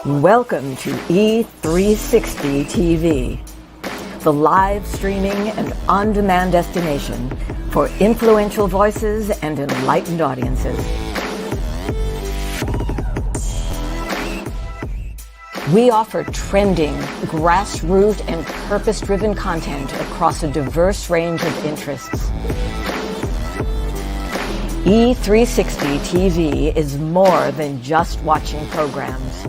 Welcome to E360 TV, the live streaming and on-demand destination for influential voices and enlightened audiences. We offer trending, grassroots, and purpose-driven content across a diverse range of interests. E360 TV is more than just watching programs.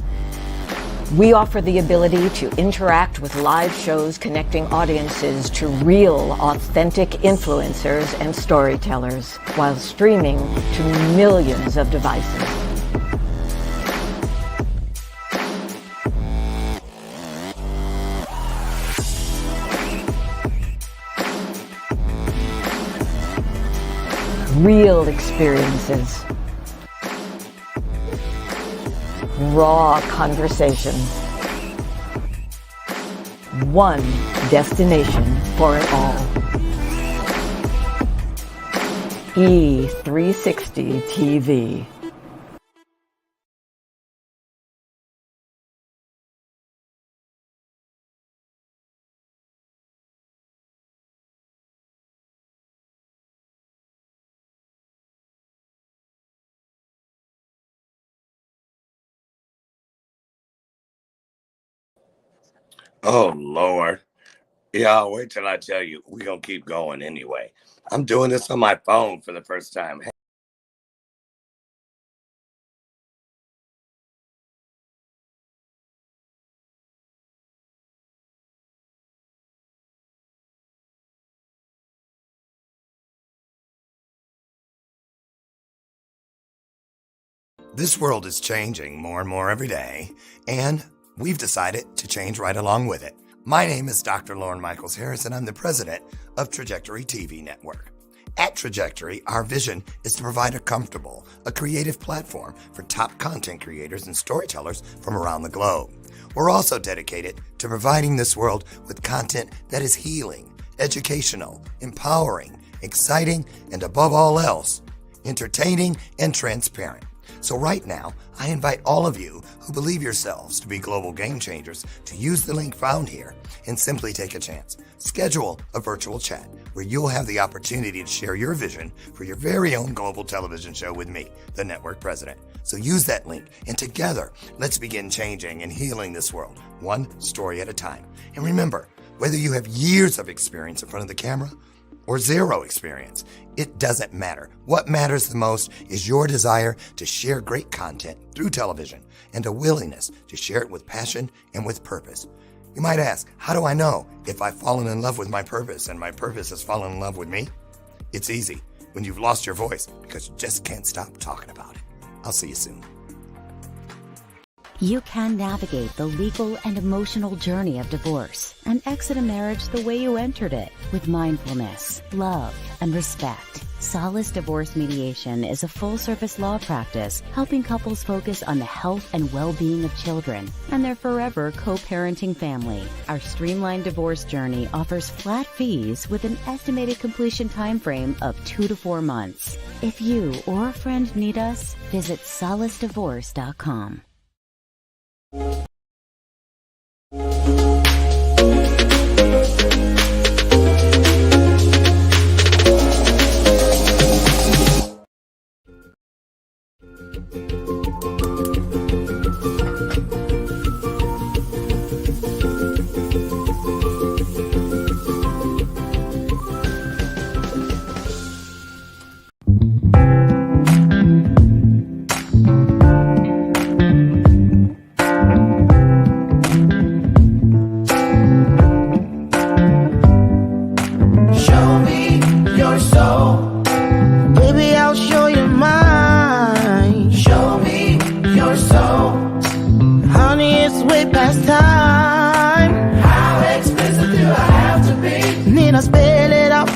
We offer the ability to interact with live shows connecting audiences to real, authentic influencers and storytellers while streaming to millions of devices. Real experiences. Raw conversation. One destination for it all. E360 TV. Oh, Lord. Yeah, wait till I tell you. We're going to keep going anyway. I'm doing this on my phone for the first time. This world is changing more and more every day, and we've decided to change right along with it. My name is Dr. Lauren Michaels Harris, and I'm the president of Trajectory TV Network. At Trajectory, our vision is to provide a comfortable, creative platform for top content creators and storytellers from around the globe. We're also dedicated to providing this world with content that is healing, educational, empowering, exciting, and above all else, entertaining and transparent. So right now, I invite all of you who believe yourselves to be global game changers to use the link found here and simply take a chance. Schedule a virtual chat where you'll have the opportunity to share your vision for your very own global television show with me, the network president. So use that link, and together, let's begin changing and healing this world, one story at a time. And remember, whether you have years of experience in front of the camera or zero experience, it doesn't matter. What matters the most is your desire to share great content through television and a willingness to share it with passion and with purpose. You might ask, how do I know if I've fallen in love with my purpose and my purpose has fallen in love with me? It's easy when you've lost your voice because you just can't stop talking about it. I'll see you soon. You can navigate the legal and emotional journey of divorce and exit a marriage the way you entered it, with mindfulness, love, and respect. Solace Divorce Mediation is a full-service law practice helping couples focus on the health and well-being of children and their forever co-parenting family. Our streamlined divorce journey offers flat fees with an estimated completion time frame of 2 to 4 months. If you or a friend need us, visit solacedivorce.com.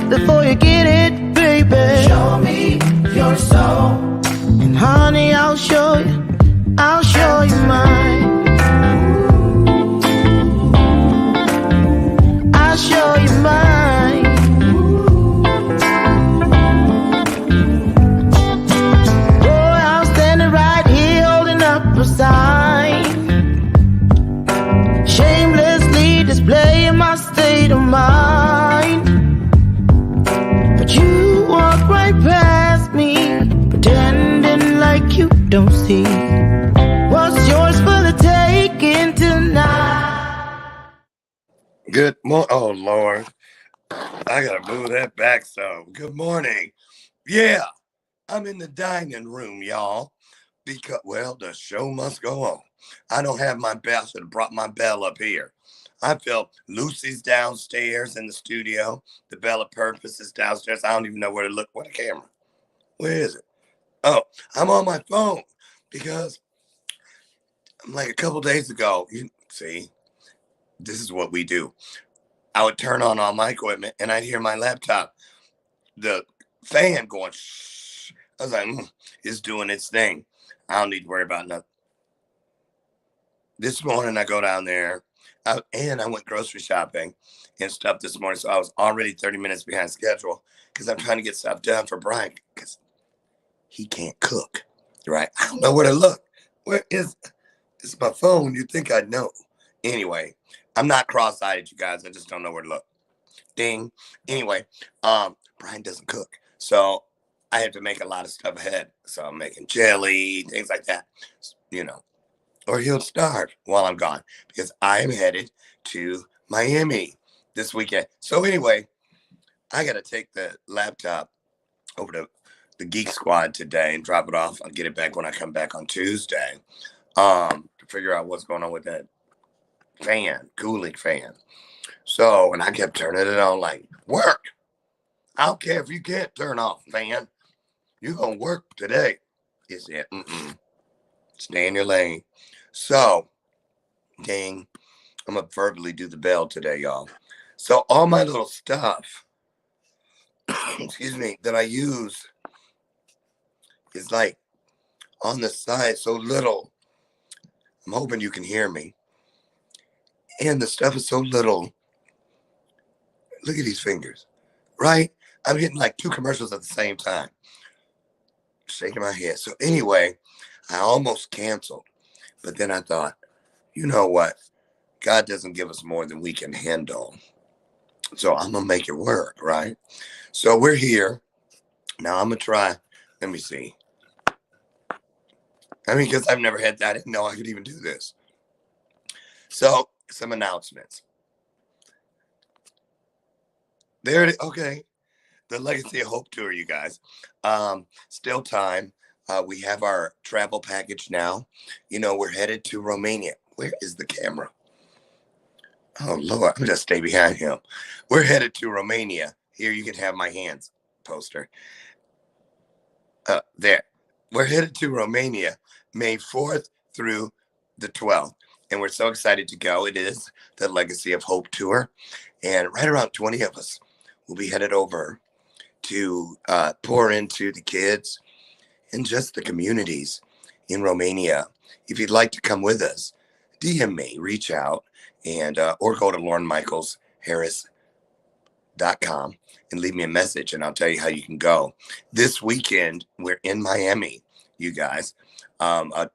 Before you get it, baby, show me your soul. And honey, I'll show you mine. I'll show you mine. Boy, I'm standing right here holding up a sign. state of mind. But you walk right past me, pretending like you don't see what's yours for the taking tonight. Good morning. Oh, Lord. I got to move that back some. Good morning. Yeah, I'm in the dining room, y'all. Because, well, the show must go on. I don't have my bell. I should have brought my bell up here. I feel Lucy's downstairs in the studio. The Bell of Purpose is downstairs. I don't even know where to look. What a camera. Where is it? Oh, I'm on my phone because like a couple days ago, you see, this is what we do. I would turn on all my equipment and I'd hear my laptop, the fan going, shh. I was like, it's doing its thing. I don't need to worry about nothing. This morning, I go down there and I went grocery shopping and stuff this morning. So I was already 30 minutes behind schedule because I'm trying to get stuff done for Brian because he can't cook, right? I don't know where to look. Where is it's my phone? You'd think I'd know. Anyway, I'm not cross-eyed, you guys. I just don't know where to look. Ding. Anyway, Brian doesn't cook. So I have to make a lot of stuff ahead. So I'm making jelly, things like that, you know, or he'll starve while I'm gone because I am headed to Miami this weekend. So anyway, I got to take the laptop over to the Geek Squad today and drop it off. I'll get it back when I come back on Tuesday to figure out what's going on with that fan, cooling fan. So, and I kept turning it on like, work. I don't care if you can't turn off, fan. You're going to work today. He said, stay in your lane. So, dang, I'm going to verbally do the bell today, y'all. So, all my little stuff, excuse me, that I use is like on the side, so little. I'm hoping you can hear me. And the stuff is so little. Look at these fingers, right? I'm hitting like 2 commercials at the same time. Shaking my head. So anyway, I almost canceled. But then I thought, you know what? God doesn't give us more than we can handle. So I'm going to make it work, right? So we're here. Now I'm going to try. Let me see. I mean, because I've never had that. I didn't know I could even do this. So some announcements. There it is. Okay. The Legacy of Hope Tour, you guys. Still time. We have our travel package now. You know, we're headed to Romania. Where is the camera? Oh, Lord. I'm going to stay behind him. We're headed to Romania. Here, you can have my hands poster. There. We're headed to Romania May 4th through the 12th. And we're so excited to go. It is the Legacy of Hope Tour. And right around 20 of us will be headed over to pour into the kids and just the communities in Romania. If you'd like to come with us, DM me, reach out, and or go to LaurenMichaelsHarris.com and leave me a message, and I'll tell you how you can go. This weekend, we're in Miami, you guys. A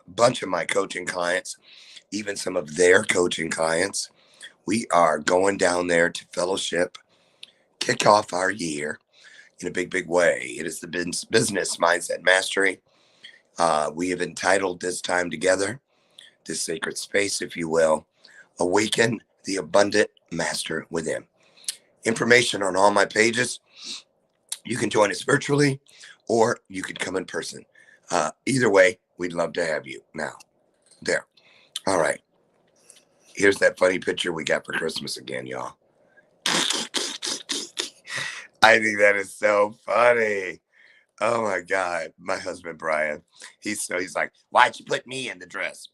bunch of my coaching clients, even some of their coaching clients, we are going down there to fellowship, kick off our year in a big, big way. It is the Business Mindset Mastery. We have entitled this time together, this sacred space, if you will, Awaken the Abundant Master Within. Information on all my pages. You can join us virtually or you could come in person. Either way, we'd love to have you. Now, there. All right. Here's that funny picture we got for Christmas again, y'all. I think that is so funny. Oh my God. My husband, Brian, he's like, why'd you put me in the dress?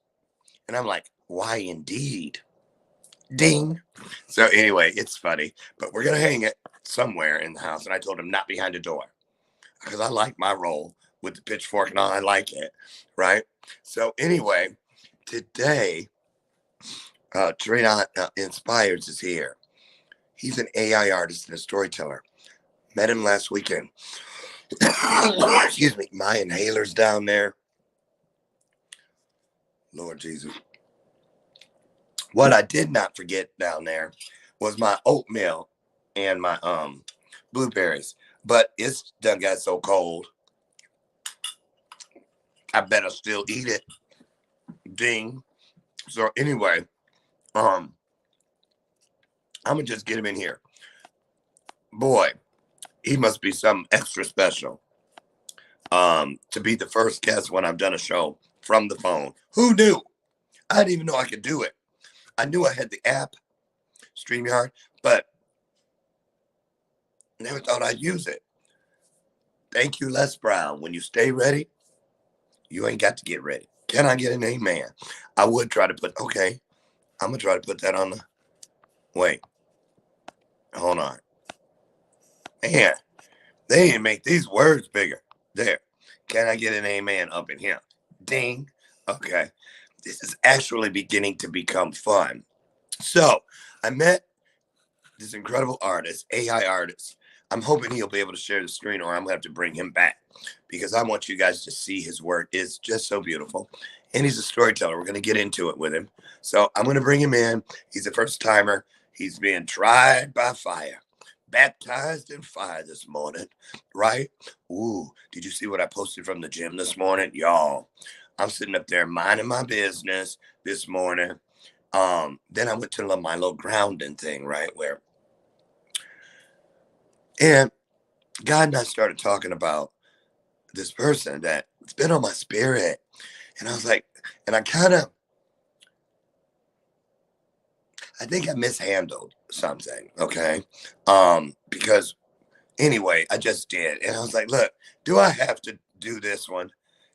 And I'm like, why indeed? Ding. So anyway, it's funny, but we're going to hang it somewhere in the house. And I told him not behind the door because I like my role with the pitchfork and all. I like it. Right. So anyway, today, Traydon Inspires is here. He's an AI artist and a storyteller. Met him last weekend. Excuse me. My inhaler's down there. Lord Jesus. What I did not forget down there was my oatmeal and my blueberries. But it's done got so cold. I better still eat it. Ding. So anyway, I'm gonna just get him in here. Boy, he must be something extra special. To be the first guest when I've done a show from the phone. Who knew? I didn't even know I could do it. I knew I had the app, StreamYard, but never thought I'd use it. Thank you, Les Brown. When you stay ready, you ain't got to get ready. Can I get an amen? I would try to put, okay, I'm going to try to put that on the, wait, hold on. Man, they didn't make these words bigger. There. Can I get an amen up in here? Ding. Okay. This is actually beginning to become fun. So I met this incredible artist, AI artist. I'm hoping he'll be able to share the screen, or I'm going to have to bring him back because I want you guys to see his work. It's just so beautiful. And he's a storyteller. We're going to get into it with him. So I'm going to bring him in. He's a first timer. He's being tried by fire, baptized in fire this morning, right? Ooh, did you see what I posted from the gym this morning? Y'all, I'm sitting up there minding my business this morning. Then I went to my little grounding thing, right? And God and I started talking about this person that it's been on my spirit. And I was like, and I think I mishandled something, okay? Because anyway, I just did. And I was like, look, do I have to do this one?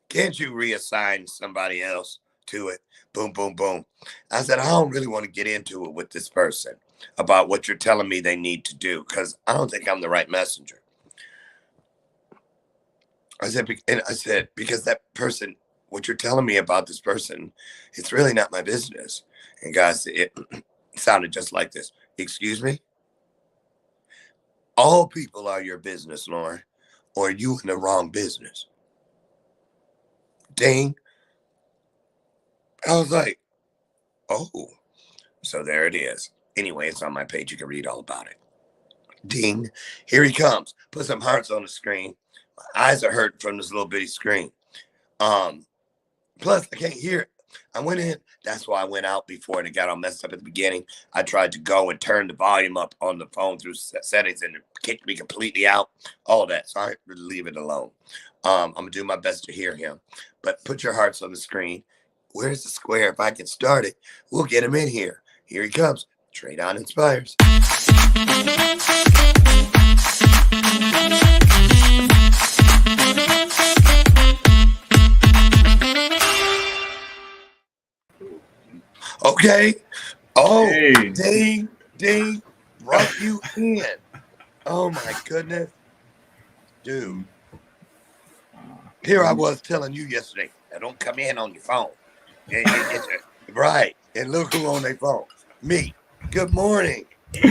Can't you reassign somebody else to it? Boom, boom, boom. I said, I don't really want to get into it with this person about what you're telling me they need to do because I don't think I'm the right messenger. I said, because that person, what you're telling me about this person, it's really not my business. And God said, it sounded just like this. Excuse me? All people are your business, Lauren, or you in the wrong business. Ding. I was like, oh, so there it is. Anyway, it's on my page. You can read all about it. Ding. Here he comes. Put some hearts on the screen. My eyes are hurting from this little bitty screen. Plus, I can't hear it. I went in. That's why I went out before and it got all messed up at the beginning. I tried to go and turn the volume up on the phone through settings and it kicked me completely out. All that. So I leave it alone. I'm going to do my best to hear him. But put your hearts on the screen. Where's the square? If I can start it, we'll get him in here. Here he comes. Traydon Inspires. Okay. Oh, hey. Ding, ding, brought you in. Oh my goodness. Dude. Here I was telling you yesterday, now don't come in on your phone. Right. And look who on their phone. Me. Good morning.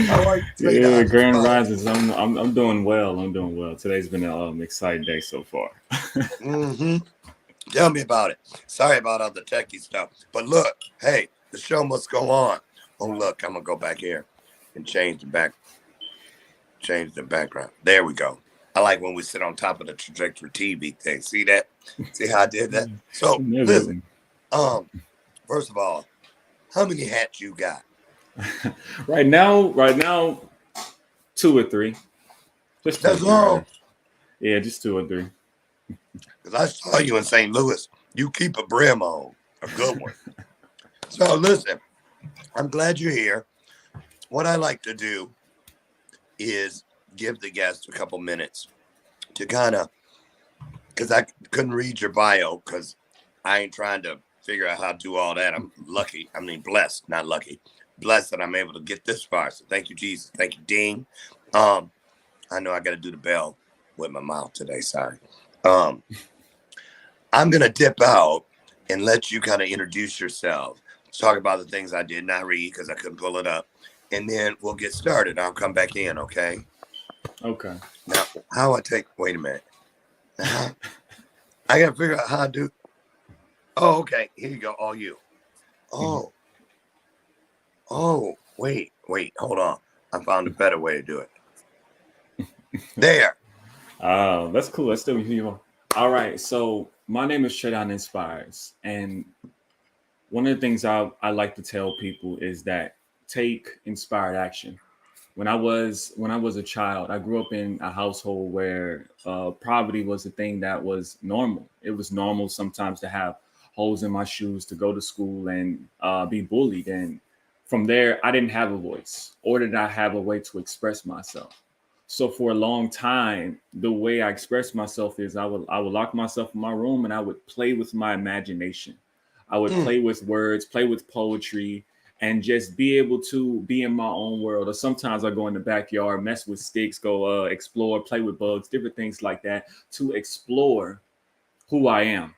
How are you? Yeah, Grand Rises. I'm doing well. I'm doing well. Today's been an exciting day so far. Mm-hmm. Tell me about it. Sorry about all the techie stuff. But look, hey, the show must go on. Oh, look, I'm going to go back here and change the background. There we go. I like when we sit on top of the trajectory TV thing. See that? See how I did that? So, listen, first of all, how many hats you got? Right now, 2 or 3. Just that's all. Yeah, just 2 or 3. Because I saw you in St. Louis. You keep a brim on, a good one. So listen, I'm glad you're here. What I like to do is give the guest a couple minutes to kind of, because I couldn't read your bio because I ain't trying to figure out how to do all that. I'm lucky. I mean, blessed, not lucky. Blessed that I'm able to get this far. So thank you, Jesus. Thank you, Ding. I know I got to do the bell with my mouth today. Sorry. I'm going to dip out and let you kind of introduce yourself. Talk about the things I did not read because I couldn't pull it up. And then we'll get started. I'll come back in, okay? Okay. Now, wait a minute. Now, I got to figure out how to do. Oh, okay. Here you go. All you. Oh, wait. Hold on. I found a better way to do it. There. That's cool. Let's do it. All right. So my name is Traydon Inspires, and one of the things I like to tell people is that take inspired action. When I was a child, I grew up in a household where poverty was a thing that was normal. It was normal sometimes to have holes in my shoes, to go to school and be bullied. And from there, I didn't have a voice, or did I have a way to express myself. So for a long time, the way I expressed myself is I would lock myself in my room and I would play with my imagination. I would play with words, play with poetry, and just be able to be in my own world. Or sometimes I go in the backyard, mess with sticks, go explore, play with bugs, different things like that to explore who I am.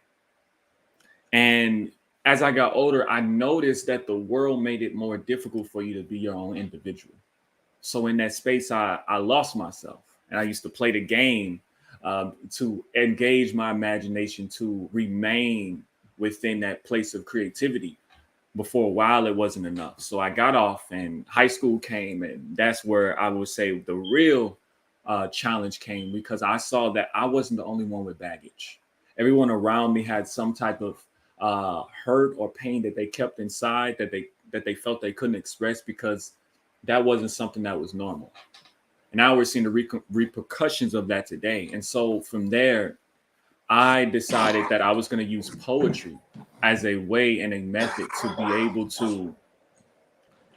And as I got older, I noticed that the world made it more difficult for you to be your own individual. So in that space, I lost myself, and I used to play the game to engage my imagination, to remain within that place of creativity. Before a while, it wasn't enough. So I got off, and high school came, and that's where I would say the real challenge came, because I saw that I wasn't the only one with baggage. Everyone around me had some type of hurt or pain that they kept inside, that they felt they couldn't express because that wasn't something that was normal. And now we're seeing the repercussions of that today. And so from there, I decided that I was going to use poetry as a way and a method to be able to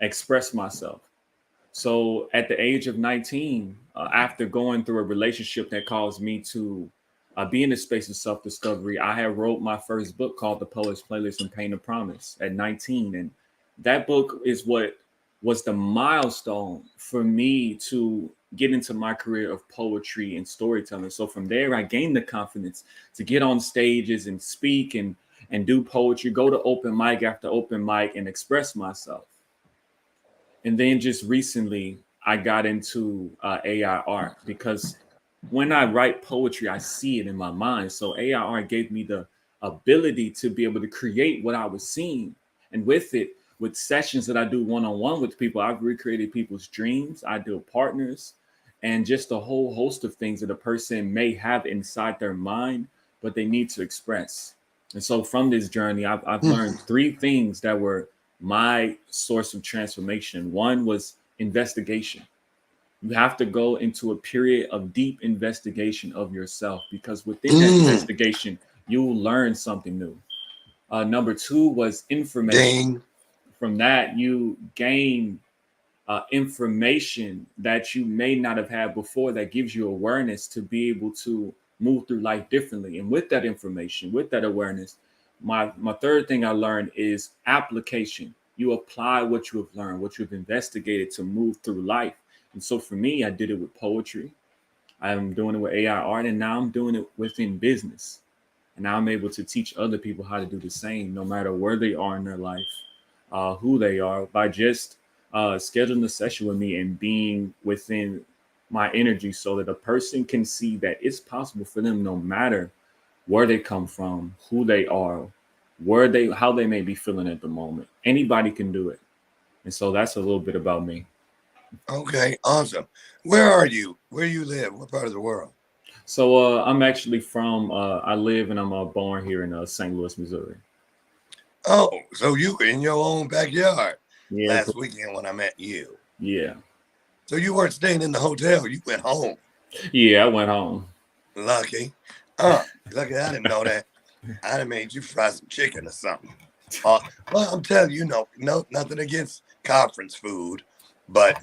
express myself. So at the age of 19, after going through a relationship that caused me to be in a space of self-discovery, I had wrote my first book called The Poet's Playlist and Pain and Promise at 19. And that book is what was the milestone for me to get into my career of poetry and storytelling. So from there, I gained the confidence to get on stages and speak and do poetry, go to open mic after open mic and express myself. And then just recently, I got into AI art, because when I write poetry, I see it in my mind. So AI art gave me the ability to be able to create what I was seeing. And with it, with sessions that I do one-on-one with people, I've recreated people's dreams, ideal partners, and just a whole host of things that a person may have inside their mind, but they need to express. And so from this journey, I've learned three things that were my source of transformation. One was investigation. You have to go into a period of deep investigation of yourself, because within that investigation, you'll learn something new. Number two was information. Ding. From that, you gain information that you may not have had before, that gives you awareness to be able to move through life differently. And with that information, with that awareness, my third thing I learned is application. You apply what you have learned, what you've investigated, to move through life. And so for me, I did it with poetry. I'm doing it with AI art, and now I'm doing it within business. And now I'm able to teach other people how to do the same, no matter where they are in their life, who they are, by just scheduling a session with me and being within my energy, so that a person can see that it's possible for them, no matter where they come from, who they are, how they may be feeling at the moment. Anybody can do it. And so that's a little bit about me. Okay, awesome. Where are you? Where you live? What part of the world? So I'm actually from, I live and I'm born here in St. Louis, Missouri. Oh, so you were in your own backyard Yeah. last weekend when I met you. Yeah. So you weren't staying in the hotel. You went home. Yeah, I went home. Lucky. Lucky I didn't know that. I'd have made you fry some chicken or something. Well, I'm telling you, no, nothing against conference food, but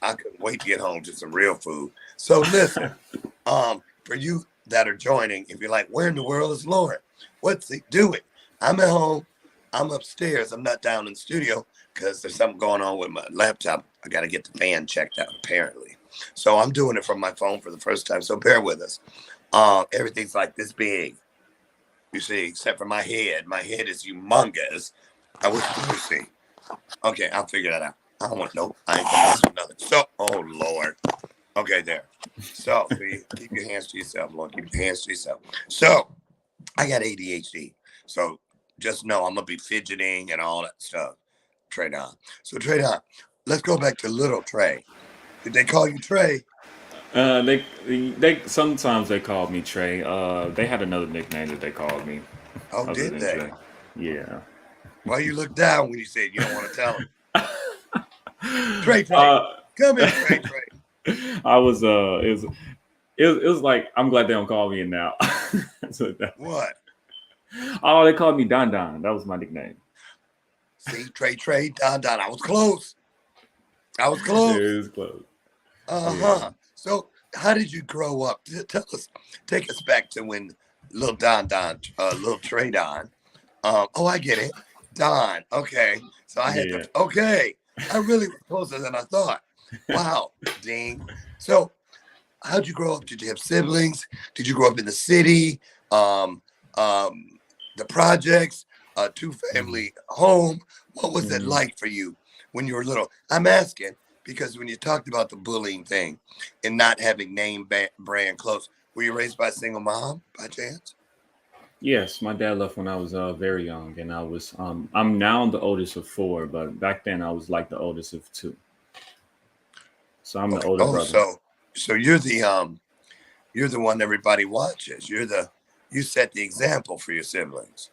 I couldn't wait to get home to some real food. So listen, for you that are joining, if you're like, where in the world is Lauren? What's he doing? I'm at home. I'm upstairs. I'm not down in the studio because there's something going on with my laptop. I got to get the fan checked out, apparently. So I'm doing it from my phone for the first time. So bear with us. Everything's like this big, you see, except for my head. My head is humongous. I wish you could see. Okay, I'll figure that out. I don't want no. I ain't gonna mess with nothing. So, oh Lord. Okay, there. So, see, keep your hands to yourself, Lord. Keep your hands to yourself. So, I got ADHD. So, just know I'm gonna be fidgeting and all that stuff. Traydon. So, Traydon, let's go back to little Trey. Did they call you Trey? They sometimes they called me Trey. They had another nickname that they called me Oh, other did than they? Trey. Yeah. Why you look down when you said you don't want to tell them? Trey, uh, come here, Trey. I was it was like I'm glad they don't call me it now. So What? oh, they called me Don Don. That was my nickname. See, Trey, Don. I was close. It was close. Uh-huh. So how did you grow up? Tell us, take us back to when little little Traydon. Oh, I get it. Don. Okay. So I had Yeah. okay. I really was closer than I thought. Wow. Ding. So how'd you grow up? Did you have siblings? Did you grow up in the city? Um, the projects, two-family home. What was it like for you when you were little? I'm asking because when you talked about the bullying thing and not having name brand clothes, were you raised by a single mom by chance? Yes, my dad left when I was very young, and I was I'm now the oldest of four, but back then I was like the oldest of two. So I'm the Okay. older Oh, brother. so you're the one everybody watches. You set the example for your siblings.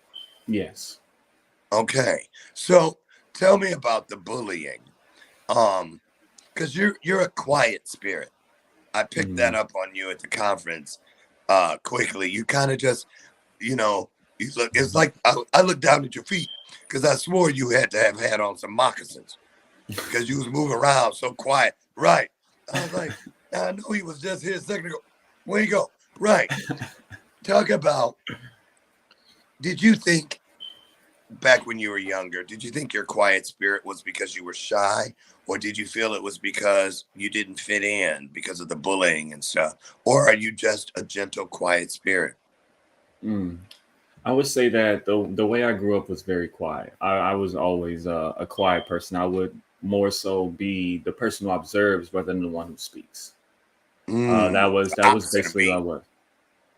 Yes. Okay. So tell me about the bullying. Because you're a quiet spirit. I picked that Mhm. up on you at the conference quickly. You kind of just, you know, you look, it's like I looked down at your feet because I swore you had to have had on some moccasins because you was moving around so quiet. Right. I was like, I know he was just here a second ago. Where you go? Right. Talk about, did you think back when you were younger, did you think your quiet spirit was because you were shy? Or did you feel it was because you didn't fit in because of the bullying and stuff? Or are you just a gentle, quiet spirit? Mm. I would say that the way I grew up was very quiet. I was always a quiet person. I would more so be the person who observes rather than the one who speaks. The That was opposite of basically what I me. was.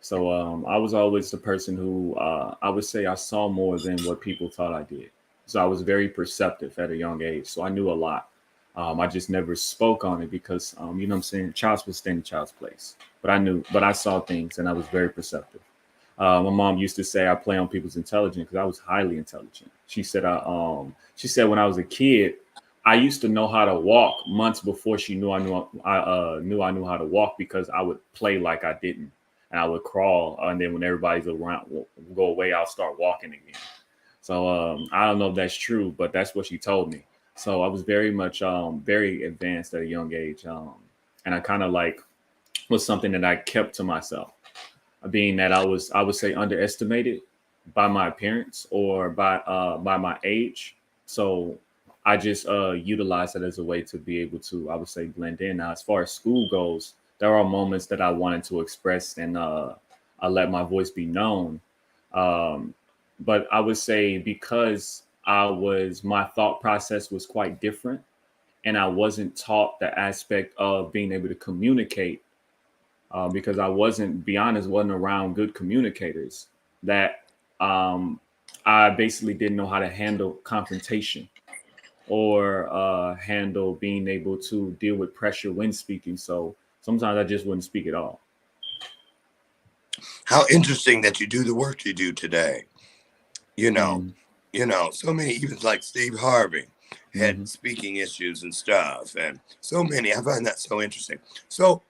So I was always the person who I would say I saw more than what people thought I did. So I was very perceptive at a young age. So I knew a lot. I just never spoke on it because you know what I'm saying, child's supposed to stay in child's place. But I saw things and I was very perceptive. My mom used to say I play on people's intelligence because I was highly intelligent. She said when I was a kid, I used to know how to walk months before she knew I knew how to walk because I would play like I didn't, and I would crawl, and then when everybody's around go away, I'll start walking again. So I don't know if that's true, but that's what she told me. So I was very much very advanced at a young age, and I kind of like was something that I kept to myself, being that I would say underestimated by my appearance or by my age. So I just utilize it as a way to be able to, I would say, blend in. Now, as far as school goes, there are moments that I wanted to express and I let my voice be known. Um, but I would say because my thought process was quite different, and I wasn't taught the aspect of being able to communicate because I wasn't, be honest, wasn't around good communicators. That um, I basically didn't know how to handle confrontation or handle being able to deal with pressure when speaking. So sometimes I just wouldn't speak at all. How interesting that you do the work you do today. You know, Mm-hmm. so many, even like Steve Harvey had Mm-hmm. speaking issues and stuff. And so many, I find that so interesting. So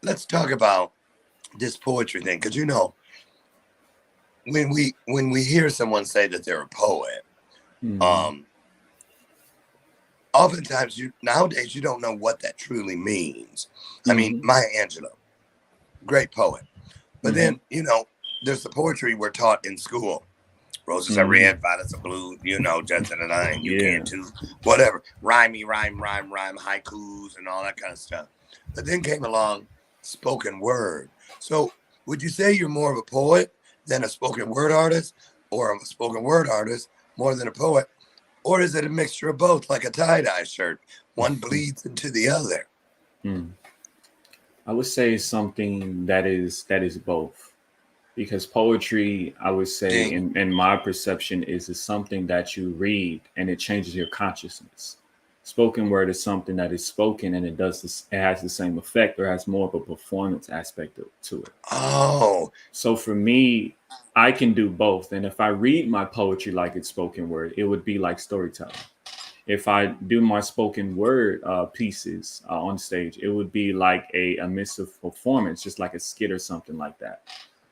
let's talk about this poetry thing. Cause when we hear someone say that they're a poet, Mm-hmm. um, oftentimes nowadays you don't know what that truly means. I mean, Mm-hmm. Maya Angelou, great poet. But Mm-hmm. then, there's the poetry we're taught in school. Roses are Mm-hmm. red, violets are blue, just in a nine, you can Yeah. too. Whatever. Rhyme, haikus and all that kind of stuff. But then came along spoken word. So would you say you're more of a poet than a spoken word artist, or a spoken word artist more than a poet? Or is it a mixture of both, like a tie-dye shirt? One bleeds into the other. Mm. I would say something that is both. Because poetry, I would say, Ding. in my perception, is something that you read and it changes your consciousness. Spoken word is something that is spoken and it does this, it has the same effect or has more of a performance aspect to it. Oh, So for me, I can do both. And if I read my poetry like it's spoken word, it would be like storytelling. If I do my spoken word pieces on stage, it would be like a emissive performance, just like a skit or something like that.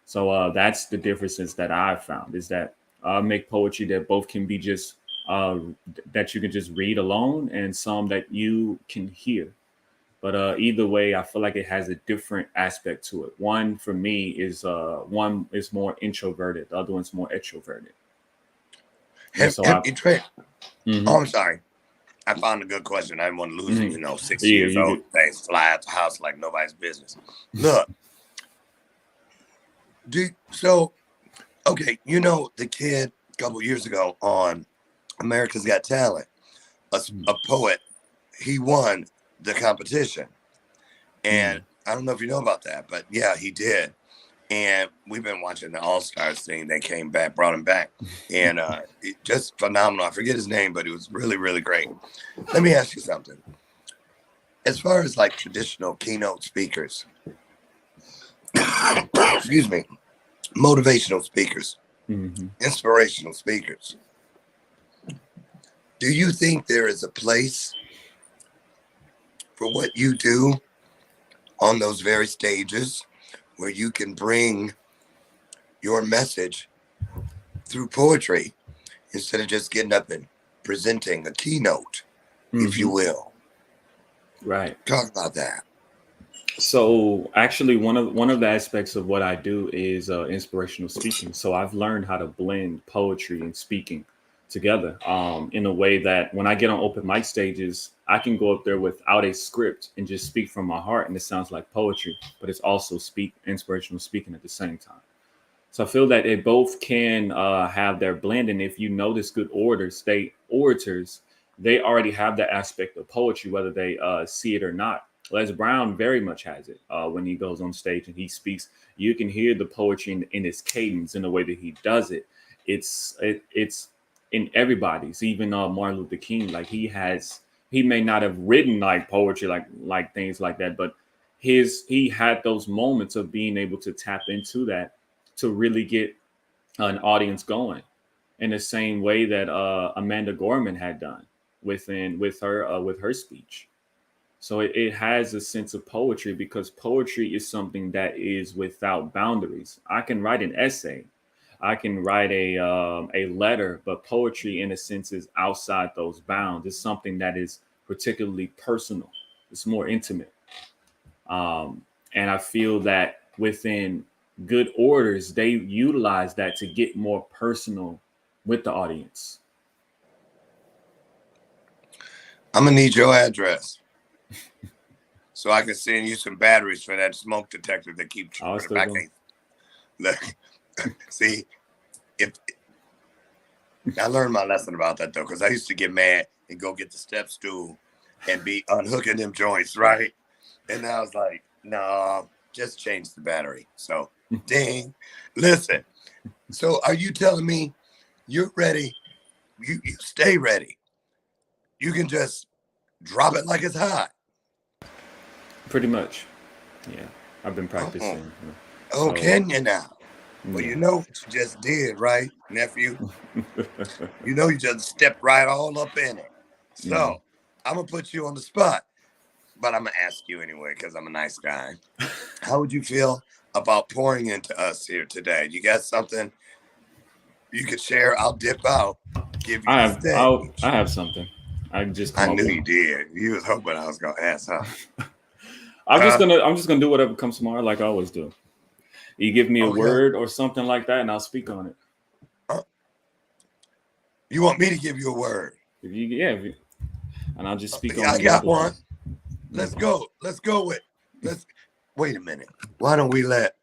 So that's the differences that I've found, is that I make poetry that both can be just that you can just read alone, and some that you can hear. But either way, I feel like it has a different aspect to it. One for me is one is more introverted, the other one's more extroverted. And so have I, you Trey? Oh, Mhm. I'm sorry. I found a good question. I didn't want to lose it. Mhm. You know, 6 Yeah, years you old, get. things fly out the house like nobody's business. Look, so okay, you know the kid a couple years ago on America's Got Talent, a poet, he won the competition. And Mm. I don't know if you know about that, but yeah, he did. And we've been watching the All Stars thing. They came back, brought him back, and just phenomenal. I forget his name, but it was really, really great. Let me ask you something. As far as like traditional keynote speakers, excuse me, motivational speakers, Hmm. inspirational speakers, do you think there is a place for what you do on those very stages where you can bring your message through poetry instead of just getting up and presenting a keynote, if you Hmm. will? Right. Talk about that. So actually, one of the aspects of what I do is inspirational speaking. So I've learned how to blend poetry and speaking together in a way that when I get on open mic stages, I can go up there without a script and just speak from my heart, and it sounds like poetry, but it's also speak inspirational speaking at the same time. So I feel that they both can have their blend. And if you notice, good orators, they already have that aspect of poetry, whether they see it or not. Les Brown very much has it when he goes on stage and he speaks. You can hear the poetry in his cadence, in the way that he does it. It's in everybody's, even Martin Luther King. Like he may not have written like poetry, like things like that, but he had those moments of being able to tap into that to really get an audience going in the same way that Amanda Gorman had done with her speech. So it has a sense of poetry because poetry is something that is without boundaries. I can write an essay, I can write a letter, but poetry in a sense is outside those bounds. It's something that is particularly personal. It's more intimate. And I feel that within good orders, they utilize that to get more personal with the audience. I'm gonna need your address so I can send you some batteries for that smoke detector that keeps I was tripping. still I going. can't look. See, if I learned my lesson about that though, because I used to get mad and go get the step stool and be unhooking them joints, right? And I was like, no, just change the battery. So, dang, listen. So, are you telling me you're ready? You stay ready. You can just drop it like it's hot. Pretty much. Yeah. I've been Oh, practicing. oh, So, can you now? Well, yeah. you know what you just did, right, nephew? You know you just stepped right all up in it. Mm. So, I'm gonna put you on the spot, but I'm gonna ask you anyway because I'm a nice guy. How would you feel about pouring into us here today? You got something you could share? I'll dip out, give you the I stage. have something. I can just I come up knew with. you did. You was hoping I was gonna ask, huh? Huh? I'm just gonna do whatever comes to mind like I always do. You give me a Okay. word or something like that, and I'll speak on it. Uh, you want me to give you a word? If you, yeah, if you, and I'll just speak Yeah, on I it with got the one. word. Let's go. Let's go with. Let's wait a minute. Why don't we let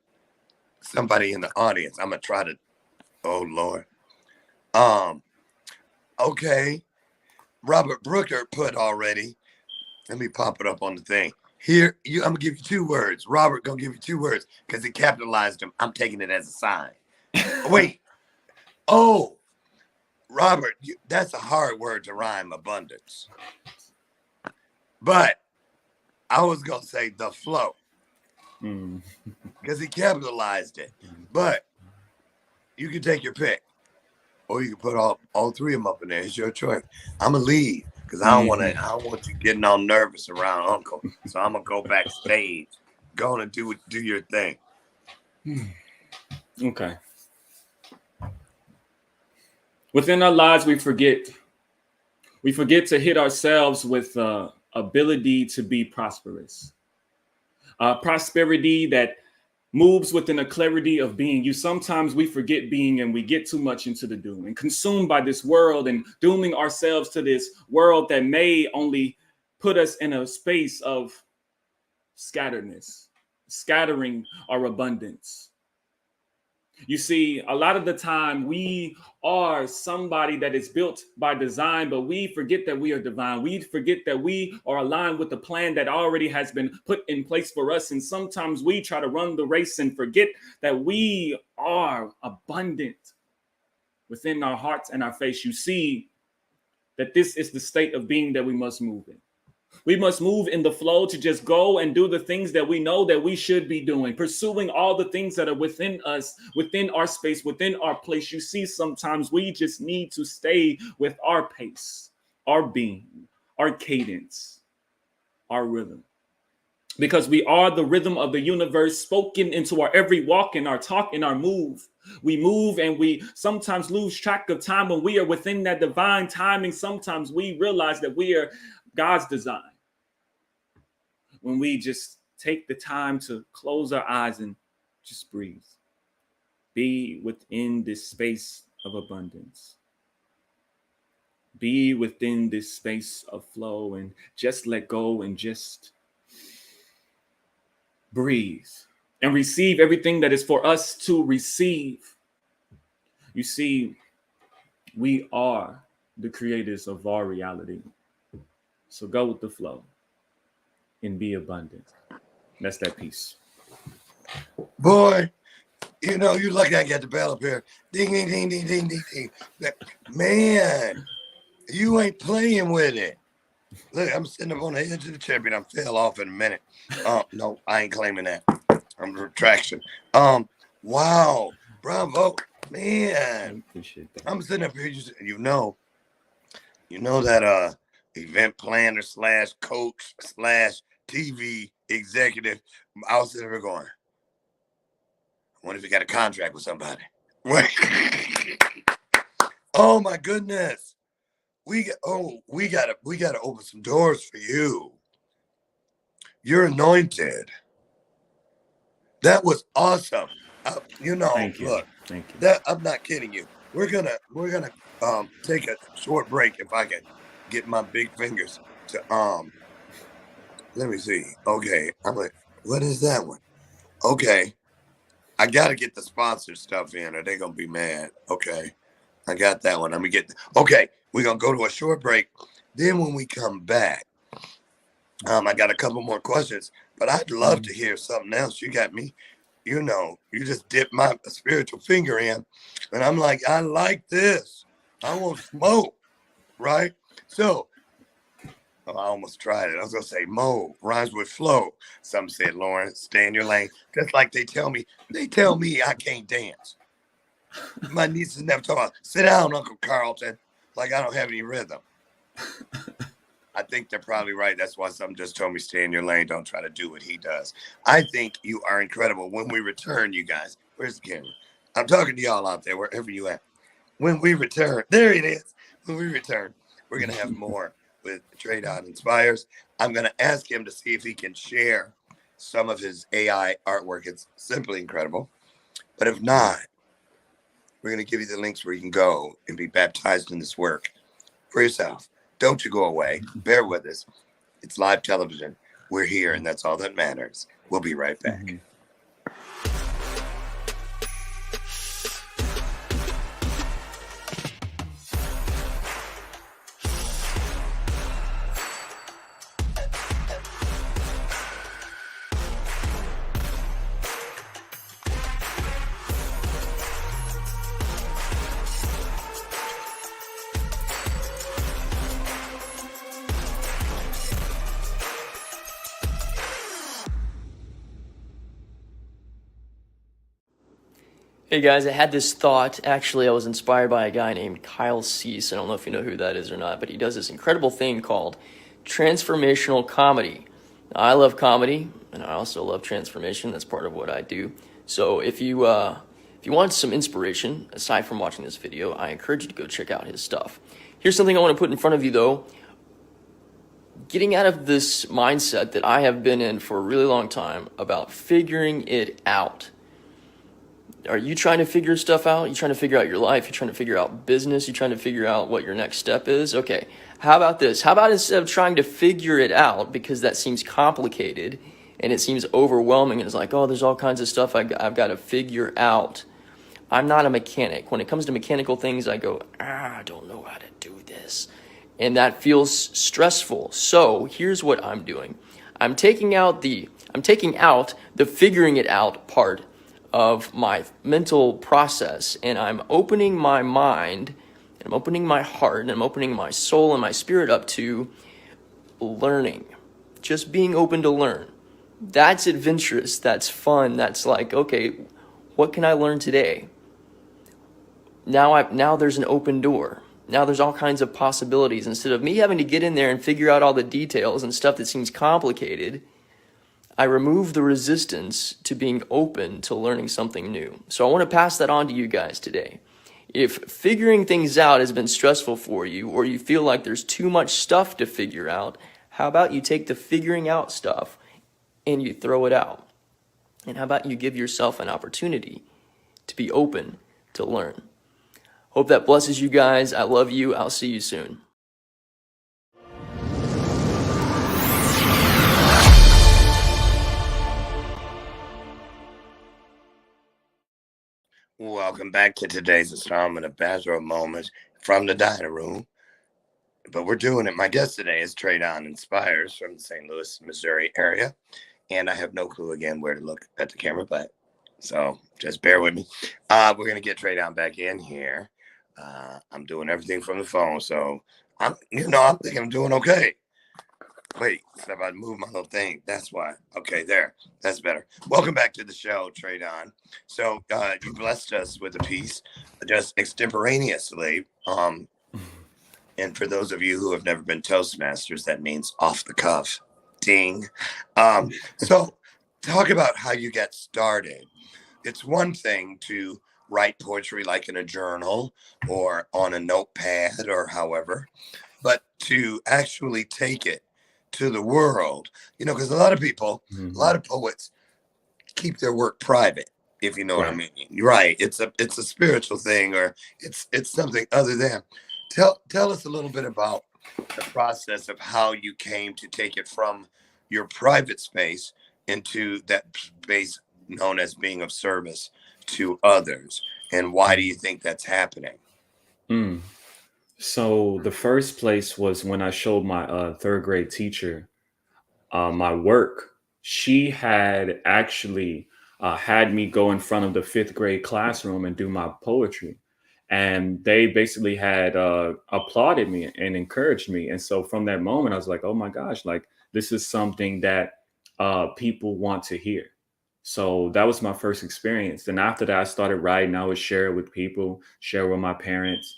somebody in the audience? I'm gonna try to. Oh Lord. Um. Okay. Robert Brooker put already. Let me pop it up on the thing. Here, I'm gonna give you 2 words. Robert gonna give you 2 words because he capitalized them. I'm taking it as a sign. Wait. Oh, Robert, that's a hard word to rhyme. Abundance. But I was going to say the flow Mm. because he capitalized it. But you can take your pick, or you can put all three of them up in there. It's your choice. I'm going to leave because I don't want you getting all nervous around Uncle. So I'm going to go backstage. Go on and do your thing. Okay. Within our lives, we forget to hit ourselves with ability to be prosperous. Prosperity that moves within a clarity of being. Sometimes we forget being and we get too much into the doing and consumed by this world and dooming ourselves to this world that may only put us in a space of scatteredness, scattering our abundance. You see, a lot of the time we are somebody that is built by design, but we forget that we are divine. We forget that we are aligned with the plan that already has been put in place for us. And sometimes we try to run the race and forget that we are abundant within our hearts and our face. You see that this is the state of being that we must move in. We must move in the flow to just go and do the things that we know that we should be doing, pursuing all the things that are within us, within our space, within our place. You see, sometimes we just need to stay with our pace, our being, our cadence, our rhythm. Because we are the rhythm of the universe spoken into our every walk and our talk and our move. We move and we sometimes lose track of time when we are within that divine timing. Sometimes we realize that we are God's design. When we just take the time to close our eyes and just breathe. Be within this space of abundance. Be within this space of flow and just let go and just breathe and receive everything that is for us to receive. You see, we are the creators of our reality. So go with the flow and be abundant. That's that piece. Boy, you lucky I got the bell up here. Ding, ding, ding, ding, ding, ding, ding. Man, you ain't playing with it. Look, I'm sitting up on the edge of the chair, but I fell off in a minute. No, I ain't claiming that. I'm retraction. Wow, bravo, man. I appreciate that. I'm sitting up here, you know that event planner / coach / TV executive. I was sitting there going, I wonder if you got a contract with somebody. Oh my goodness. We gotta open some doors for you. You're anointed. That was awesome. Thank you. Look, Thank you. that I'm not kidding you. We're gonna take a short break if I can get my big fingers to let me see. Okay, I'm like, what is that one? Okay, I gotta get the sponsored stuff in, or they're gonna be mad. Okay, I got that one. Okay, we're gonna go to a short break. Then when we come back, I got a couple more questions, but I'd love to hear something else. You got me, you just dipped my spiritual finger in, and I'm like, I like this. I want smoke, right? So, I almost tried it. I was gonna say mo rhymes with flow. Some said, Lauren, stay in your lane. Just like they tell me I can't dance. My nieces never talk about, sit down, Uncle Carlton, like I don't have any rhythm. I think they're probably right. That's why some just told me stay in your lane. Don't try to do what he does. I think you are incredible. When we return, you guys, where's the camera? I'm talking to y'all out there, wherever you at. When we return, there it is. When we return, we're going to have more with Traydon Inspires. I'm going to ask him to see if he can share some of his AI artwork. It's simply incredible. But if not, we're going to give you the links where you can go and be baptized in this work for yourself. Don't you go away. Bear with us. It's live television. We're here, and that's all that matters. We'll be right back. Mm-hmm. Hey guys, I had this thought. Actually, I was inspired by a guy named Kyle Cease. I don't know if you know who that is or not, but he does this incredible thing called transformational comedy. I love comedy, and I also love transformation. That's part of what I do. So if you want some inspiration, aside from watching this video, I encourage you to go check out his stuff. Here's something I want to put in front of you, though. Getting out of this mindset that I have been in for a really long time about figuring it out. Are you trying to figure stuff out? You trying to figure out your life? You trying to figure out business? You trying to figure out what your next step is? Okay, how about this? How about instead of trying to figure it out, because that seems complicated and it seems overwhelming and it's like, oh, there's all kinds of stuff I've got to figure out. I'm not a mechanic. When it comes to mechanical things, I go, I don't know how to do this. And that feels stressful. So here's what I'm doing. I'm taking out the figuring it out part of my mental process, and I'm opening my mind, and I'm opening my heart, and I'm opening my soul and my spirit up to learning. Just being open to learn. That's adventurous. That's fun. That's like, okay, what can I learn today? Now there's an open door. Now there's all kinds of possibilities. Instead of me having to get in there and figure out all the details and stuff that seems complicated, I remove the resistance to being open to learning something new. So I want to pass that on to you guys today. If figuring things out has been stressful for you, or you feel like there's too much stuff to figure out, how about you take the figuring out stuff and you throw it out? And how about you give yourself an opportunity to be open to learn? Hope that blesses you guys. I love you. I'll see you soon. Welcome back to today's installment of Bathrobe Moments from the dining room. But we're doing it. My guest today is Traydon Inspires from the St. Louis, Missouri area. And I have no clue again where to look at the camera, but so just bear with me. We're going to get Traydon back in here. I'm doing everything from the phone, so I'm thinking I'm doing okay. Wait, if I move my little thing, that's why. Okay, there. That's better. Welcome back to the show, Traydon. So you blessed us with a piece just extemporaneously. And for those of you who have never been Toastmasters, that means off the cuff. Ding. So talk about how you got started. It's one thing to write poetry like in a journal or on a notepad or however, but to actually take it to the world, because a lot of people, a lot of poets keep their work private, if you know what I mean. Right. It's a spiritual thing, or it's something other than. Tell us a little bit about the process of how you came to take it from your private space into that space known as being of service to others, and why do you think that's happening? So the first place was when I showed my third grade teacher my work. She had actually had me go in front of the fifth grade classroom and do my poetry. And they basically had applauded me and encouraged me. And so from that moment, I was like, oh my gosh, like this is something that people want to hear. So that was my first experience. Then after that, I started writing. I would share it with people, share with my parents.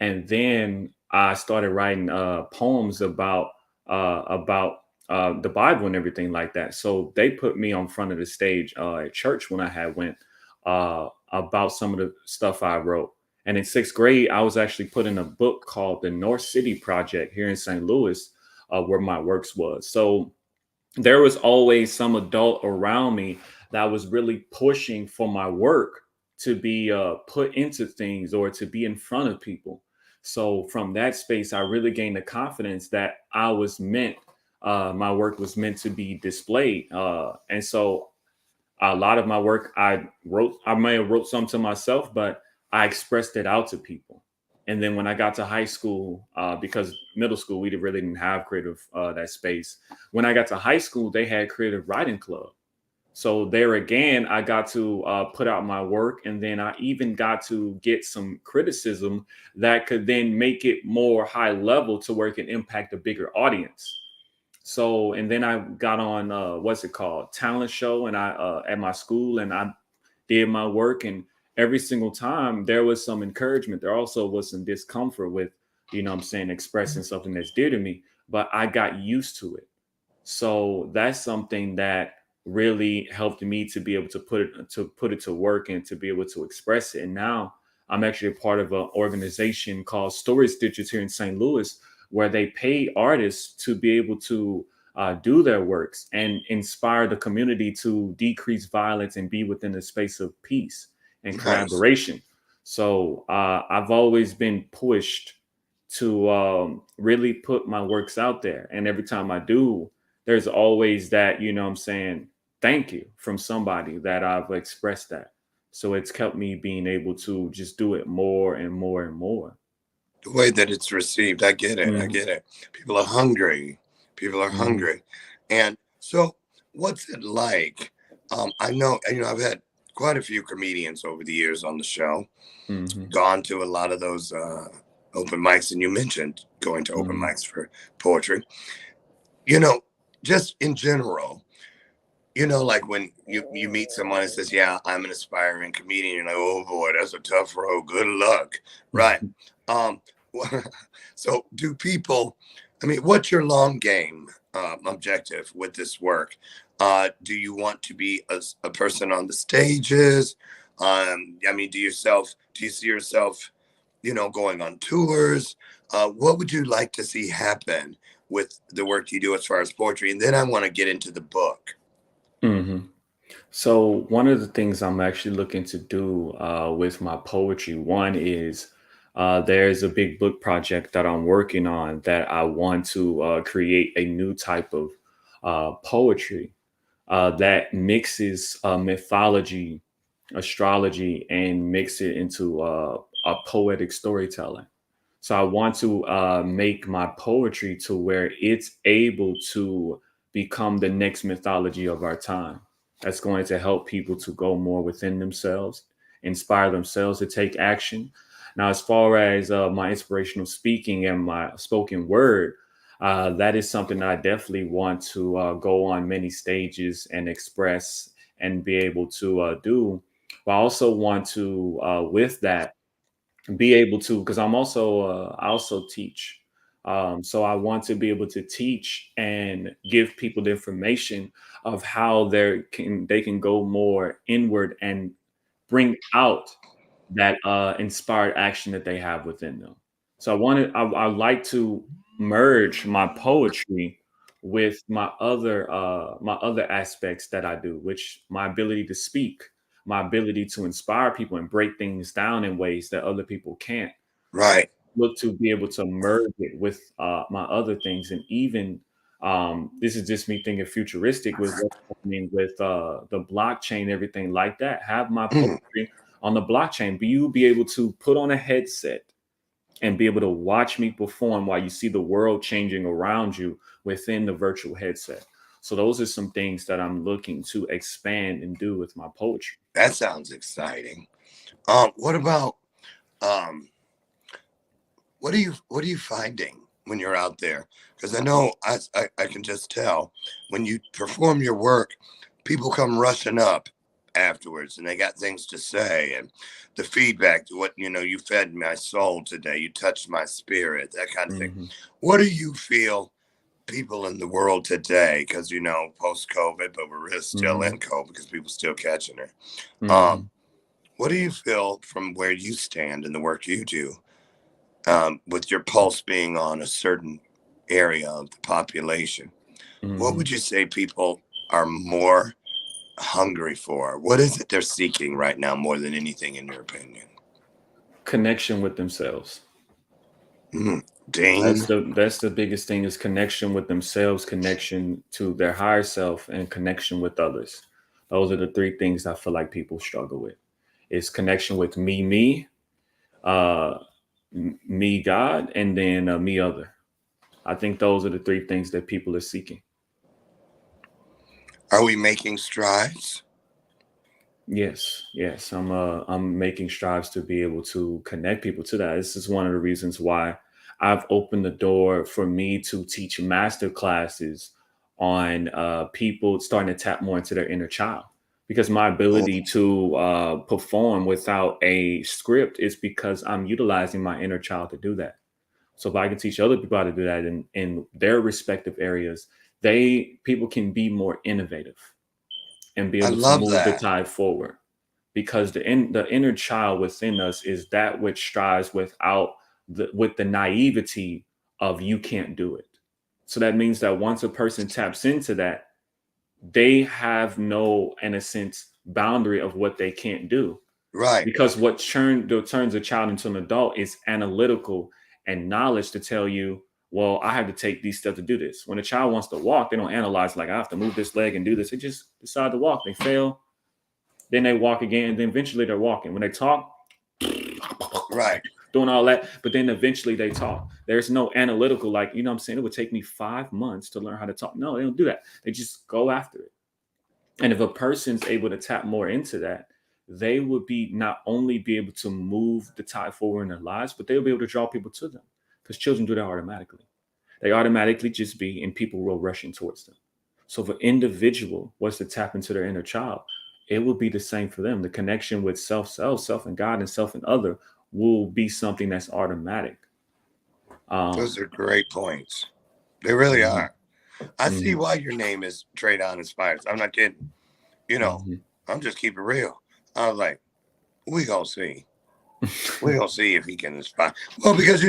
And then I started writing poems about the Bible and everything like that. So they put me on front of the stage at church when I had went about some of the stuff I wrote. And in sixth grade, I was actually put in a book called the North City Project here in St. Louis, where my works was. So there was always some adult around me that was really pushing for my work to be put into things or to be in front of people. So from that space, I really gained the confidence that I was meant, my work was meant to be displayed. And so a lot of my work I may have wrote some to myself, but I expressed it out to people. And then when I got to high school, because middle school, we really didn't have creative, that space. When I got to high school, they had creative writing club. So there again, I got to put out my work, and then I even got to get some criticism that could then make it more high level to where it can impact a bigger audience. So, and then I got on, what's it called? Talent show, and I, at my school, and I did my work, and every single time there was some encouragement. There also was some discomfort with, expressing something that's dear to me, but I got used to it. So that's something that really helped me to be able to put it to work and to be able to express it. And now I'm actually a part of an organization called Story Stitches here in St. Louis, where they pay artists to be able to do their works and inspire the community to decrease violence and be within the space of peace and Nice. collaboration. So I've always been pushed to really put my works out there. And every time I do, there's always that, thank you from somebody that I've expressed that. So it's kept me being able to just do it more and more and more. The way that it's received, I get it. I Hmm. get it. People are hungry. People are Hmm. hungry. And so what's it like? I know, I've had quite a few comedians over the years on the show, Hmm. gone to a lot of those open mics, and you mentioned going to open Hmm. mics for poetry. You know, just in general, like when you meet someone and says, "Yeah, I'm an aspiring comedian," you're like, "Oh boy, that's a tough road. Good luck." Right. Um, so do people, I mean, what's your long game objective with this work? Do you want to be a person on the stages? I mean, do you see yourself, going on tours? What would you like to see happen with the work you do as far as poetry? And then I want to get into the book. Hmm. So one of the things I'm actually looking to do with my poetry, one is there's a big book project that I'm working on that I want to create a new type of poetry that mixes mythology, astrology, and mix it into a poetic storytelling. So I want to make my poetry to where it's able to become the next mythology of our time. That's going to help people to go more within themselves, inspire themselves to take action. Now, as far as my inspirational speaking and my spoken word, that is something that I definitely want to go on many stages and express and be able to do. But I also want to, with that, be able to, because I also teach. So I want to be able to teach and give people the information of how they can go more inward and bring out that inspired action that they have within them. So I like to merge my poetry with my other aspects that I do, which my ability to speak, my ability to inspire people and break things down in ways that other people can't. Right. Look to be able to merge it with my other things, and even this is just me thinking futuristic with what's happening with the blockchain, everything like that. Have my Mm. poetry on the blockchain, but you be able to put on a headset and be able to watch me perform while you see the world changing around you within the virtual headset. So those are some things that I'm looking to expand and do with my poetry. That sounds exciting. What about um, what are you finding when you're out there? Because I know I can just tell when you perform your work, people come rushing up afterwards and they got things to say, and the feedback, what you fed my soul today, you touched my spirit, that kind of thing. Hmm. What do you feel people in the world today, because post COVID, but we're really still Hmm. in COVID because people still catching it. Hmm. Um, what do you feel from where you stand in the work you do, with your pulse being on a certain area of the population? What Hmm. would you say people are more hungry for? What is it they're seeking right now more than anything, in your opinion? Connection with themselves. Mm, ding. That's the biggest thing, is connection with themselves, connection to their higher self, and connection with others. Those are the three things I feel like people struggle with. It's connection with uh, me, God, and then me, other. I think those are the three things that people are seeking. Are we making strides? Yes, yes, I'm making strides to be able to connect people to that. This is one of the reasons why I've opened the door for me to teach master classes on people starting to tap more into their inner child, because my ability to perform without a script is because I'm utilizing my inner child to do that. So if I can teach other people how to do that in their respective areas, people can be more innovative and be I able to love move the that. tide forward. Because the inner child within us is that which strives with the naivety of you can't do it. So that means that once a person taps into that, they have no, in a sense, boundary of what they can't do. Right. Because what turns a child into an adult is analytical and knowledge to tell you, well, I have to take these steps to do this. When a child wants to walk, they don't analyze like I have to move this leg and do this. They just decide to walk. They fail, then they walk again, and then eventually they're walking. When they talk, Right. doing all that, but then eventually they talk. There's no analytical, like, you know what I'm saying? It would take me 5 months to learn how to talk. No, they don't do that. They just go after it. And if a person's able to tap more into that, they would not only be able to move the tide forward in their lives, but they'll be able to draw people to them, because children do that automatically. They automatically just be, and people will rushing towards them. So if an individual was to tap into their inner child, it would be the same for them. The connection with self and God, and self and other will be something that's automatic. Those are great points. They really Mhm. are. I see why your name is Traydon Inspires. I'm not kidding. You know, I'm just keeping it real. I was like, we gonna see. We gonna see if he can inspire. Well, because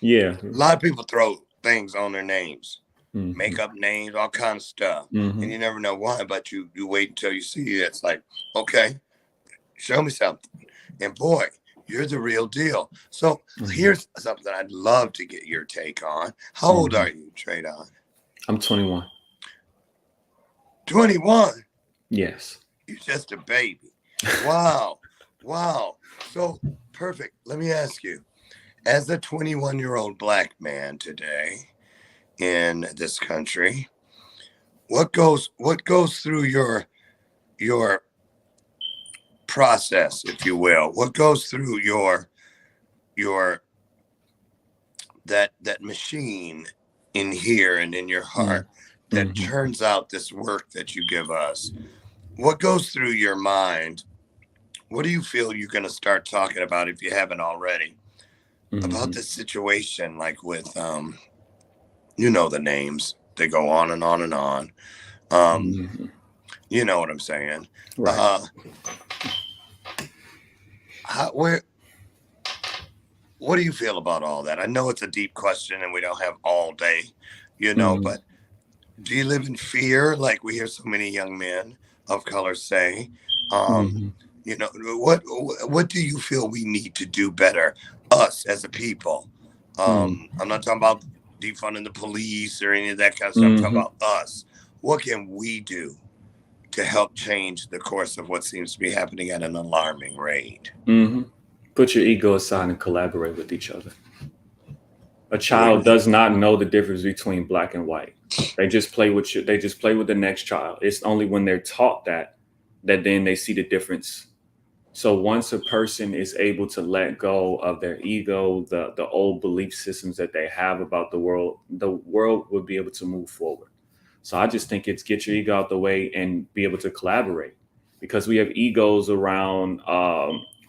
Yeah. a lot of people throw things on their names, Mhm. make up names, all kind of stuff, and you never know why. But you wait until you see it. It's like, okay, show me something. And boy, you're the real deal. So here's something I'd love to get your take on. How old are you, Traydon? I'm 21. 21. Yes. You're just a baby. Wow. Wow. So perfect. Let me ask you, as a 21-year-old black man today in this country, what goes through your process, if you will? What goes through your that machine in here and in your heart that churns out this work that you give us? What goes through your mind? What do you feel you're going to start talking about, if you haven't already, about this situation, like with, you know, the names, they go on and on and on. You know what I'm saying? Right. What do you feel about all that? I know it's a deep question and we don't have all day, you know, but do you live in fear, like we hear so many young men of color say? You know, what do you feel we need to do better, us as a people? I'm not talking about defunding the police or any of that kind of stuff. I'm talking about us. What can we do to help change the course of what seems to be happening at an alarming rate? Put your ego aside and collaborate with each other. A child does not know the difference between black and white. They just play with you. They just play with the next child. It's only when they're taught that then they see the difference. So once a person is able to let go of their ego, the old belief systems that they have about the world will be able to move forward. So I just think it's get your ego out the way and be able to collaborate, because we have egos around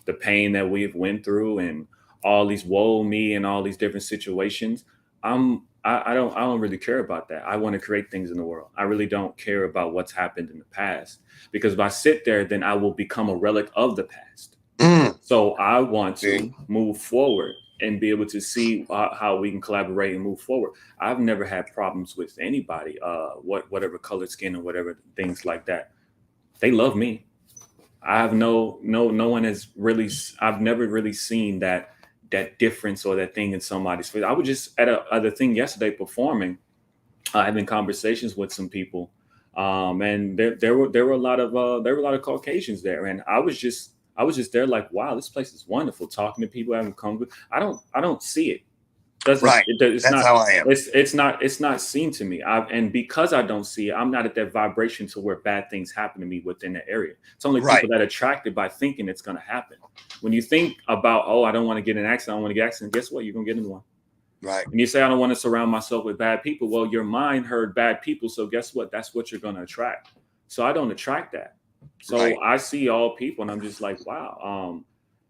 the pain that we've went through and all these woe me and all these different situations. I don't really care about that. I want to create things in the world. I really don't care about what's happened in the past, because if I sit there, then I will become a relic of the past. So I want to move forward and be able to see how we can collaborate and move forward. I've never had problems with anybody, whatever color skin or whatever things like that. They love me. I have no one has really. I've never really seen that difference or that thing in somebody's face. I was just at a thing yesterday performing, having conversations with some people, and there were a lot of Caucasians there, and I was just there like, wow, this place is wonderful. Talking to people, having conversation. I don't see it. It's That's not how I am. it's not seen to me. And because I don't see it, I'm not at that vibration to where bad things happen to me within the area. It's only people that are attracted by thinking it's going to happen. When you think about, oh, I don't want to get in an accident, I don't want to get an accident, guess what? You're going to get in one. Right. And you say, I don't want to surround myself with bad people. Well, your mind heard bad people. So guess what? That's what you're going to attract. So I don't attract that. So Right. I see all people and I'm just like, wow,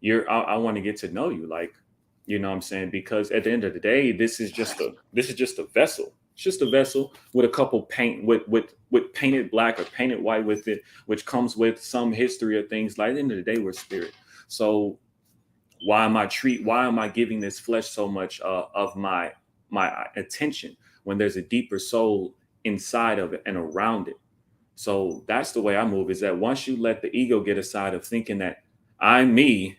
I want to get to know you. Like, you know what I'm saying? Because at the end of the day, this is just a vessel. It's just a vessel with a couple paint with painted black or painted white with it, which comes with some history of things. Like at the end of the day, we're spirit. So why am I giving this flesh so much of my attention when there's a deeper soul inside of it and around it? So that's the way I move, is that once you let the ego get aside of thinking that I'm me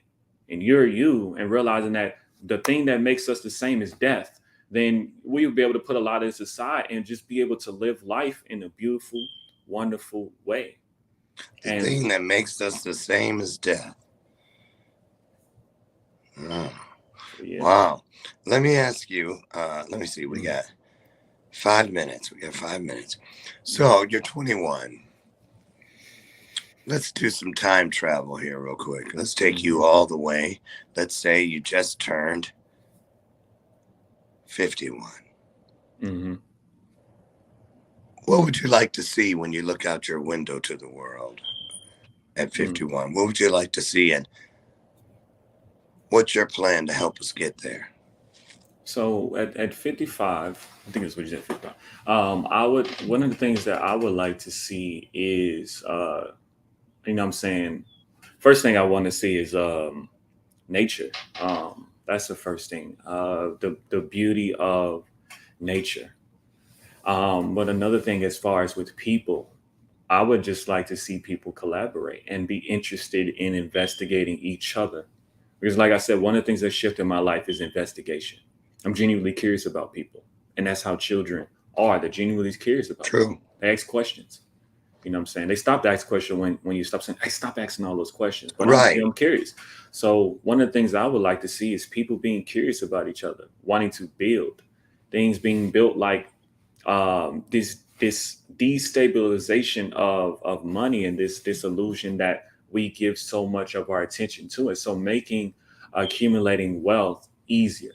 and you're you, and realizing that the thing that makes us the same is death, then we'll be able to put a lot of this aside and just be able to live life in a beautiful, wonderful way. The And thing that makes us the same is death. Oh, yeah. wow. Let me ask you, let me see, we got 5 minutes. We got 5 minutes. So you're 21. Let's do some time travel here real quick. Let's take you all the way. Let's say you just turned 51. Mm-hmm. What would you like to see when you look out your window to the world at 51? What would you like to see, and what's your plan to help us get there? So at 55, I think that's what you said, 55. One of the things that I would like to see is, you know what I'm saying? First thing I want to see is nature. That's the first thing. The beauty of nature. But another thing, as far as with people, I would just like to see people collaborate and be interested in investigating each other. Because, like I said, one of the things that shifted my life is investigation. I'm genuinely curious about people, and that's how children are. They're genuinely curious about True. people. They ask questions. You know what I'm saying? They stop to ask questions when you stop saying, I stop asking all those questions. But Right. I'm curious. So one of the things I would like to see is people being curious about each other, wanting to build things being built, like this destabilization of money, and this illusion that we give so much of our attention to it. So making accumulating wealth easier.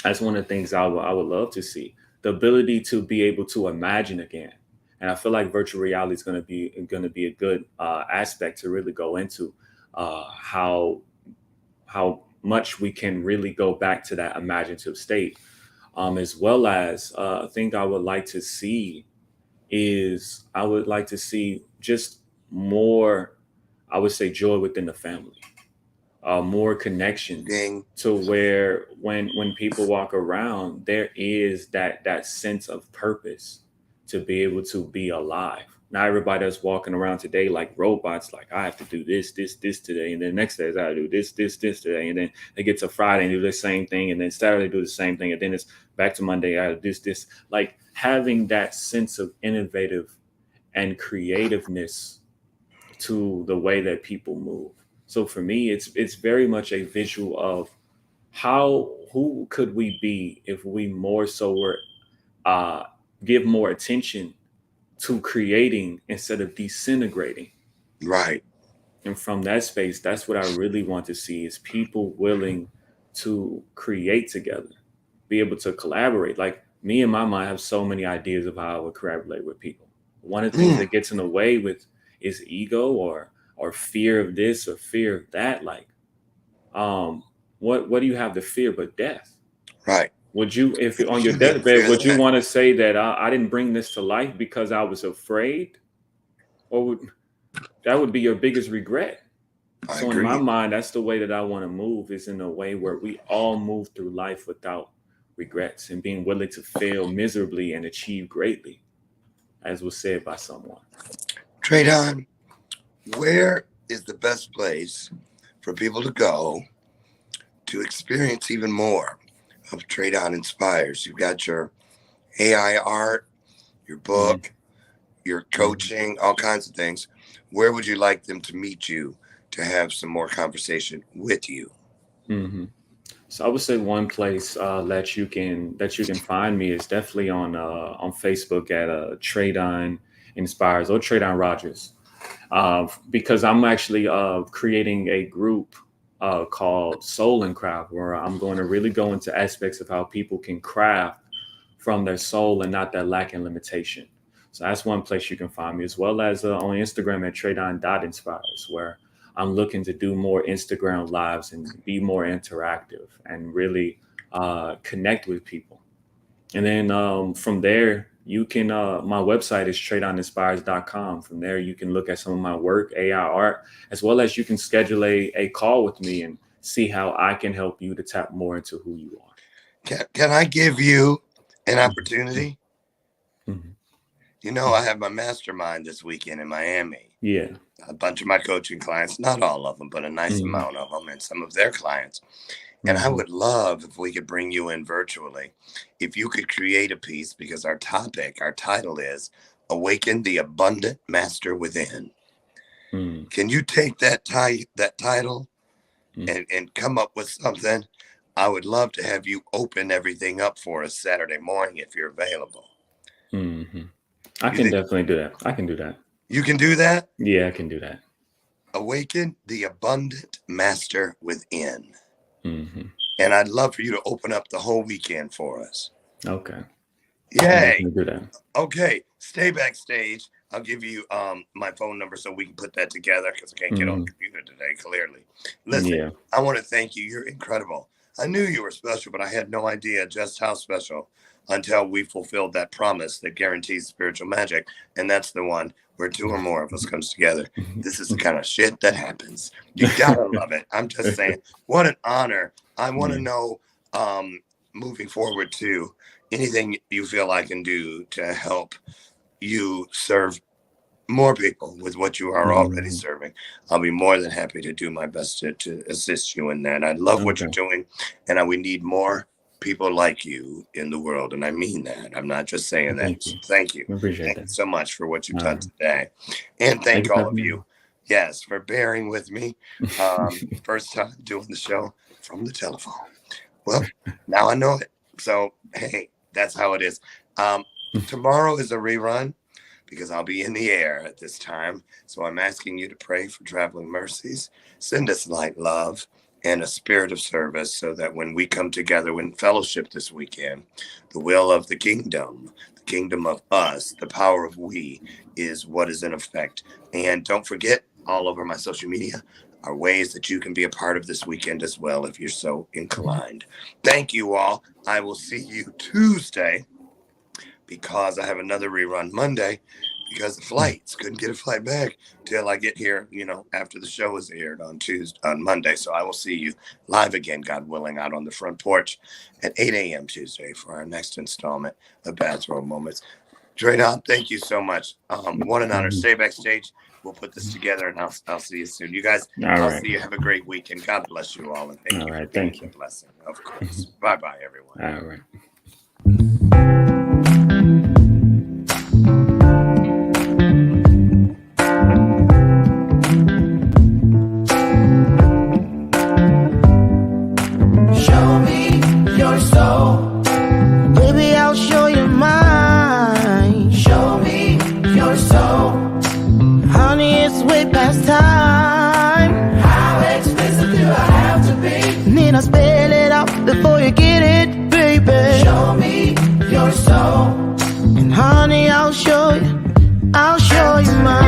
That's one of the things I would love to see. The ability to be able to imagine again. And I feel like virtual reality is going to be a good aspect to really go into how much we can really go back to that imaginative state. As well as a thing I would like to see is, I would like to see just more, I would say, joy within the family, more connection, Ding. to where when people walk around, there is that sense of purpose to be able to be alive. Not everybody that's walking around today like robots, like I have to do this today, and then next day I gotta do this today, and then they get to Friday and do the same thing, and then Saturday do the same thing, and then it's back to Monday, I gotta do this. Like having that sense of innovative and creativeness to the way that people move. So for me, it's very much a visual of who could we be if we more so were uh, give more attention to creating instead of disintegrating. Right. And from that space, that's what I really want to see, is people willing to create together, be able to collaborate. Like me, in my mind, have so many ideas of how I would collaborate with people. One of the things that gets in the way with is ego, or fear of this or fear of that. Like, what do you have to fear but death? Right. Would you, if on your You didn't deathbed, fear would you that. want to say that I didn't bring this to life because I was afraid? Or that would be your biggest regret? I So in agree. my mind, that's the way that I want to move, is in a way where we all move through life without regrets, and being willing to fail miserably and achieve greatly, as was said by someone. Traydon, where is the best place for people to go to experience even more of Traydon Inspires? You've got your AI art, your book, your coaching, all kinds of things. Where would you like them to meet you to have some more conversation with you? Mm-hmm. So I would say one place that you can find me is definitely on Facebook at Traydon Inspires or Traydon Rogers, because I'm actually creating a group called Soul and Craft, where I'm going to really go into aspects of how people can craft from their soul and not their lack and limitation. So that's one place you can find me, as well as on Instagram at Traydon.Inspires, where I'm looking to do more Instagram lives and be more interactive and really connect with people. And then from there, you can, my website is TraydonInspires.com. From there, you can look at some of my work, AI art, as well as you can schedule a call with me and see how I can help you to tap more into who you are. Can I give you an opportunity? Mm-hmm. You know, I have my mastermind this weekend in Miami. Yeah. A bunch of my coaching clients, not all of them, but a nice amount of them, and some of their clients. And I would love if we could bring you in virtually. If you could create a piece, because our title is Awaken the Abundant Master Within. Can you take that title and come up with something? I would love to have you open everything up for us Saturday morning if you're available. I can definitely do that. I can do that. You can do that? Yeah, I can do that. Awaken the Abundant Master Within. And I'd love for you to open up the whole weekend for us. Okay. Yay. Do that. Okay. Stay backstage. I'll give you my phone number so we can put that together, because I can't get on the computer today, clearly. Listen, I want to thank you. You're incredible. I knew you were special, but I had no idea just how special until we fulfilled that promise that guarantees spiritual magic. And that's the one where two or more of us comes together. This is the kind of shit that happens. You gotta love it. I'm just saying, what an honor. I want to know, moving forward too, anything you feel I can do to help you serve more people with what you are already serving. I'll be more than happy to do my best to assist you in that. I love what you're doing, and we need more people like you in the world, and I mean that. I'm not just saying that. Thank you. I appreciate that. You so much for what you've done today, and thank all of you, yes, for bearing with me. First time doing the show from the telephone. Well, now I know it. So hey, that's how it is. Tomorrow is a rerun, because I'll be in the air at this time. So I'm asking you to pray for traveling mercies. Send us light, love, and a spirit of service, so that when we come together in fellowship this weekend, the will of the kingdom of us, the power of we, is what is in effect. And don't forget, all over my social media are ways that you can be a part of this weekend as well, if you're so inclined. Thank you all. I will see you Tuesday, because I have another rerun Monday, because the flights couldn't get a flight back till I get here, after the show is aired on Monday. So I will see you live again, God willing, out on the front porch at 8 a.m. Tuesday for our next installment of Bathrobe Moments. Traydon, thank you so much. What an honor. Stay backstage. We'll put this together, and I'll see you soon. You guys, I'll see you. Have a great weekend. God bless you all, and thank you. All right, thank you. Blessing, of course. Bye-bye, everyone. All right. Show me your soul. Baby, I'll show you mine. Show me your soul. Honey, it's way past time. How expensive do I have to be? Need I spell it out before you get it, baby? Show me your soul. And honey, I'll show you mine.